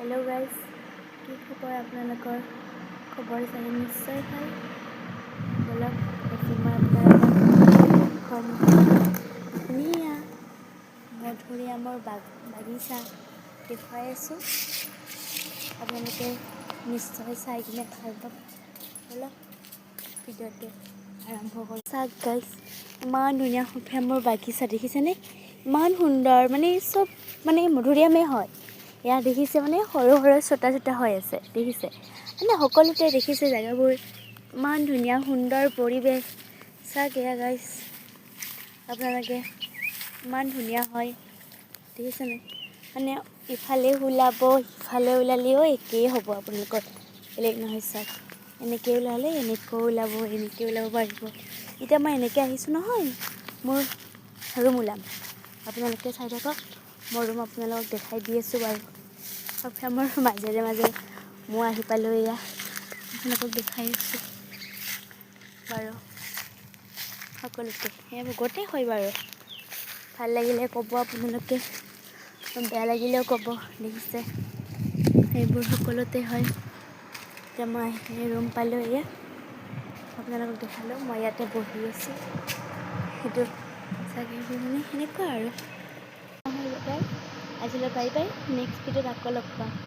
Hello' guys, কি খবৰ আপোনালোকৰ? খবৰ চাগে নিশ্চয় ভাল। বলক আজি মই আপোনালোকক এখন ধুনীয়া মধুৰিআমৰ বাগিচা দেখুৱাই আছোঁ। আপোনালোকে নিশ্চয় চাই কিনে ভাল পাব। বলক ভিডিঅ'টো আৰম্ভ কৰোঁ। চাওক গাইজ, ইমান ধুনীয়া মধুৰিআমৰ বাগিচা দেখিছেনে? ইমান সুন্দৰ, মানে চব মানে মধুৰিআমেই হয়। ইয়াত দেখিছে মানে সৰু সৰু ছোটা ছোটা হৈ আছে, দেখিছে মানে সকলোতে দেখিছে জেগাবোৰ ইমান ধুনীয়া সুন্দৰ পৰিৱেশ। চাওক এয়া গাইজ, আপোনালোকে ইমান ধুনীয়া হয় দেখিছেনে? মানে ইফালে ওলাব সিফালে ওলালেও একেই হ'ব আপোনালোকৰ, বেলেগ নহয়। চাওক এনেকৈ ওলালে এনেকৈ ওলাব, এনেকৈ ওলাব পাৰিব। এতিয়া মই এনেকৈ আহিছোঁ নহয়, মোৰ ৰুম ওলাম। আপোনালোকে চাই থাকক, মোৰ ৰুম আপোনালোকক দেখাই দি আছোঁ বাৰু। মধুৰিআমৰ মাজে মাজে মই আহি পালোঁ, এয়া আপোনালোকক দেখাই আছোঁ বাৰু। সকলোতে সেইবোৰ গোটেই হয় বাৰু। ভাল লাগিলে ক'ব আপোনালোকে, বেয়া লাগিলেও ক'ব। দেখিছে সেইবোৰ সকলোতে হয়। এতিয়া মই ৰুম পালোঁ, এয়া আপোনালোকক দেখালোঁ। মই ইয়াতে বহি আছোঁ, সেইটো চাগে সেইবোৰ মানে সেনেকুৱা আৰু। আজিলৈ বাই বাই, নেক্সট ভিডিঅ'ত আকৌ লগ পাম।